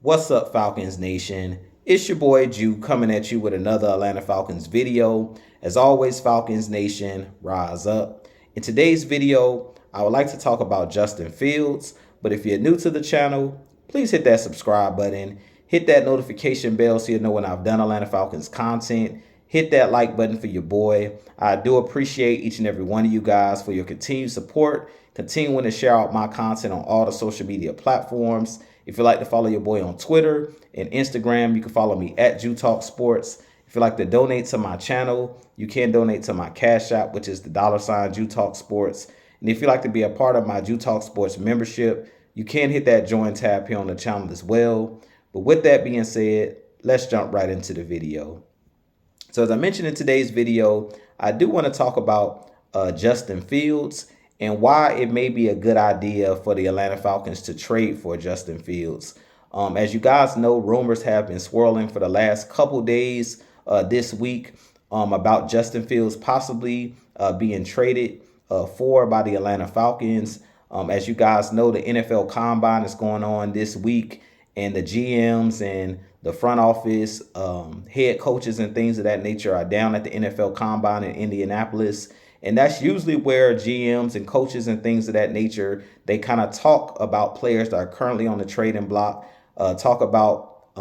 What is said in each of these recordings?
What's up, Falcons Nation? It's your boy Jew coming at you with another Atlanta Falcons video. As always, Falcons Nation, rise up. In today's video, I would like to talk about Justin Fields, but if you're new to the channel, please hit that subscribe button, hit that notification bell so you know when I've done Atlanta Falcons content, hit that like button for your boy. I do appreciate each and every one of you guys for your continued support, continuing to share out my content on all the social media platforms. If you'd like to follow your boy on Twitter and Instagram, you can follow me at Jew Talk Sports. If you'd like to donate to my channel, you can donate to my Cash App, which is the $ Jew Talk Sports. And if you'd like to be a part of my Jew Talk Sports membership, you can hit that join tab here on the channel as well. But with that being said, let's jump right into the video. So as I mentioned in today's video, I do want to talk about Justin Fields and why it may be a good idea for the Atlanta Falcons to trade for Justin Fields. As you guys know, rumors have been swirling for the last couple days this week about Justin Fields possibly being traded for by the Atlanta Falcons. As you guys know, the NFL Combine is going on this week, and the GMs and the front office, head coaches and things of that nature are down at the NFL Combine in Indianapolis. And that's usually where GMs and coaches and things of that nature, they kind of talk about players that are currently on the trading block, talk about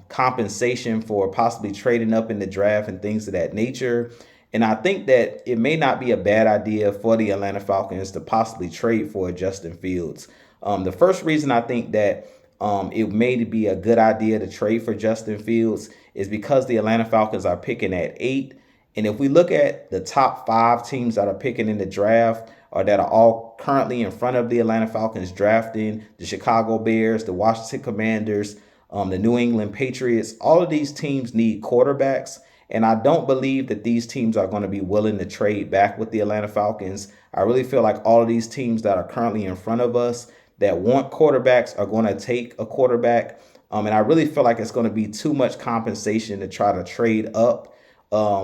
compensation for possibly trading up in the draft and things of that nature. And I think that it may not be a bad idea for the Atlanta Falcons to possibly trade for Justin Fields. The first reason I think that it may be a good idea to trade for Justin Fields is because the Atlanta Falcons are picking at 8. And if we look at the top 5 teams that are picking in the draft or that are all currently in front of the Atlanta Falcons drafting, the Chicago Bears, the Washington Commanders, the New England Patriots, all of these teams need quarterbacks. And I don't believe that these teams are going to be willing to trade back with the Atlanta Falcons. I really feel like all of these teams that are currently in front of us that want quarterbacks are going to take a quarterback. And I really feel like it's going to be too much compensation to try to trade up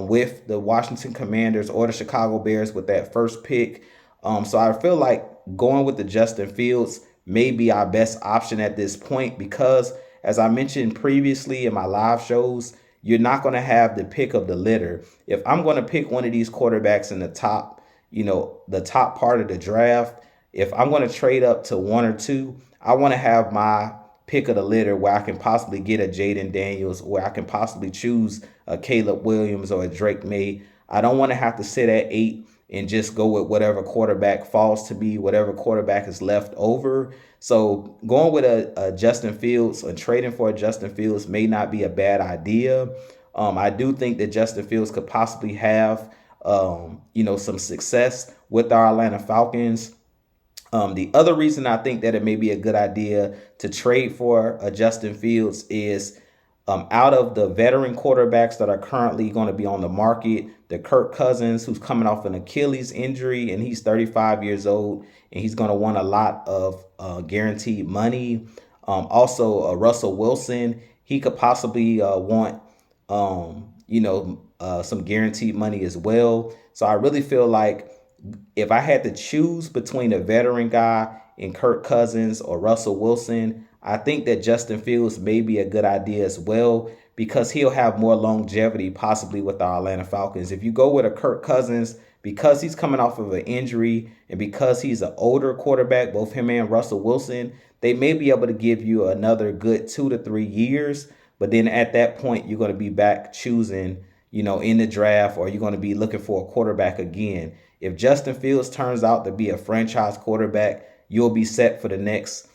with the Washington Commanders or the Chicago Bears with that first pick. So I feel like going with the Justin Fields may be our best option at this point because, as I mentioned previously in my live shows, you're not going to have the pick of the litter. If I'm going to pick one of these quarterbacks in the top, the top part of the draft, if I'm going to trade up to 1 or 2, I want to have my pick of the litter where I can possibly get a Jaden Daniels, where I can possibly choose a Caleb Williams or a Drake May. I don't want to have to sit at 8 and just go with whatever quarterback falls to me, whatever quarterback is left over. So going with a Justin Fields and trading for a Justin Fields may not be a bad idea. I do think that Justin Fields could possibly have, some success with our Atlanta Falcons. The other reason I think that it may be a good idea to trade for a Justin Fields is out of the veteran quarterbacks that are currently going to be on the market, the Kirk Cousins, who's coming off an Achilles injury, and he's 35 years old, and he's going to want a lot of guaranteed money. Also, Russell Wilson, he could possibly want, some guaranteed money as well. So I really feel like if I had to choose between a veteran guy in Kirk Cousins or Russell Wilson, I think that Justin Fields may be a good idea as well because he'll have more longevity possibly with our Atlanta Falcons. If you go with a Kirk Cousins, because he's coming off of an injury and because he's an older quarterback, both him and Russell Wilson, they may be able to give you another good 2 to 3 years. But then at that point, you're going to be back choosing, in the draft, or you're going to be looking for a quarterback again. If Justin Fields turns out to be a franchise quarterback, you'll be set for the next,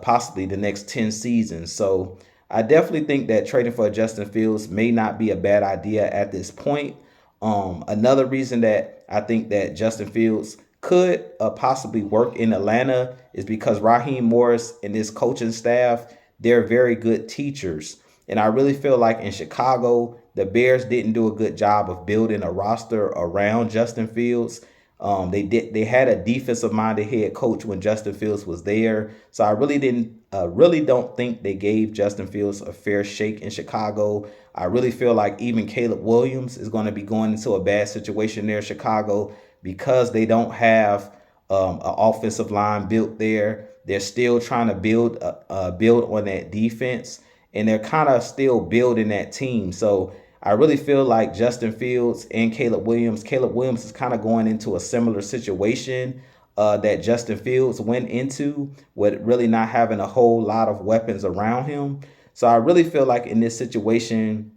possibly the next 10 seasons. So I definitely think that trading for Justin Fields may not be a bad idea at this point. Another reason that I think that Justin Fields could possibly work in Atlanta is because Raheem Morris and his coaching staff, they're very good teachers. And I really feel like in Chicago, the Bears didn't do a good job of building a roster around Justin Fields. They had a defensive-minded head coach when Justin Fields was there. So I really don't think they gave Justin Fields a fair shake in Chicago. I really feel like even Caleb Williams is going to be going into a bad situation there in Chicago because they don't have an offensive line built there. They're still trying to build on that defense, and they're kind of still building that team. So I really feel like Justin Fields and Caleb Williams is kind of going into a similar situation that Justin Fields went into, with really not having a whole lot of weapons around him. So I really feel like in this situation,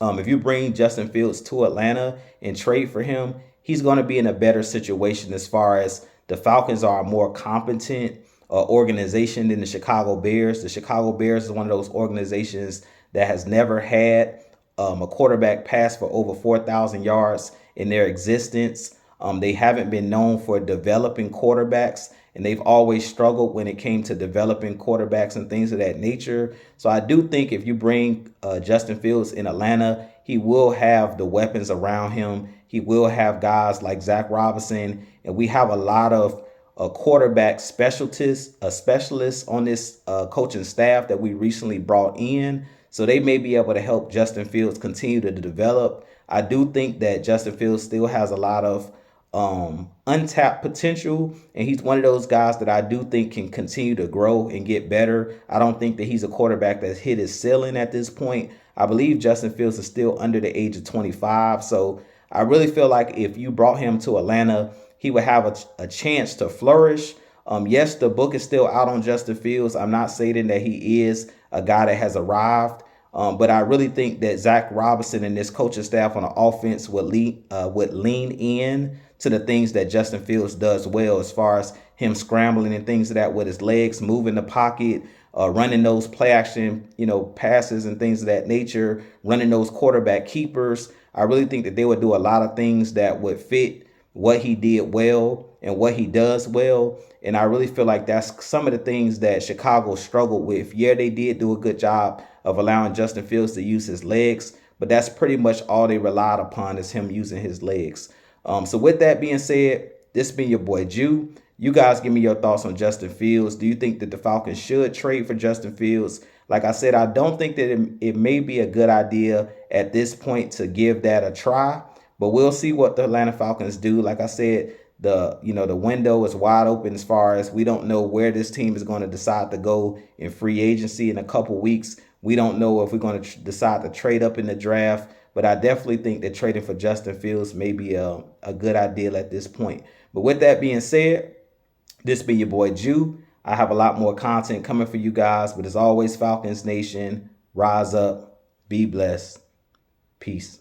if you bring Justin Fields to Atlanta and trade for him, he's going to be in a better situation, as far as the Falcons are a more competent organization than the Chicago Bears. The Chicago Bears is one of those organizations that has never had a quarterback pass for over 4,000 yards in their existence. They haven't been known for developing quarterbacks, and they've always struggled when it came to developing quarterbacks and things of that nature. So I do think if you bring Justin Fields in Atlanta, he will have the weapons around him. He will have guys like Zach Robinson, and we have a lot of quarterback specialists on this coaching staff that we recently brought in. So they may be able to help Justin Fields continue to develop. I do think that Justin Fields still has a lot of untapped potential, and he's one of those guys that I do think can continue to grow and get better. I don't think that he's a quarterback that's hit his ceiling at this point. I believe Justin Fields is still under the age of 25. So I really feel like if you brought him to Atlanta, he would have a chance to flourish. Yes, the book is still out on Justin Fields. I'm not saying that he is a guy that has arrived. But I really think that Zach Robinson and this coaching staff on the offense would lean in to the things that Justin Fields does well, as far as him scrambling and things of that with his legs, moving the pocket, running those play action, passes and things of that nature, running those quarterback keepers. I really think that they would do a lot of things that would fit what he did well and what he does well. And I really feel like that's some of the things that Chicago struggled with. Yeah, they did do a good job of allowing Justin Fields to use his legs, but that's pretty much all they relied upon, is him using his legs. So with that being said, this has been your boy Jew. You guys give me your thoughts on Justin Fields. Do you think that the Falcons should trade for Justin Fields? Like I said, I don't think that it may be a good idea at this point to give that a try, but we'll see what the Atlanta Falcons do. Like I said, the window is wide open, as far as we don't know where this team is going to decide to go in free agency in a couple weeks. We don't know if we're going to decide to trade up in the draft, but I definitely think that trading for Justin Fields may be a good idea at this point. But with that being said, this has been your boy Jew. I have a lot more content coming for you guys, but as always, Falcons Nation, rise up, be blessed, peace.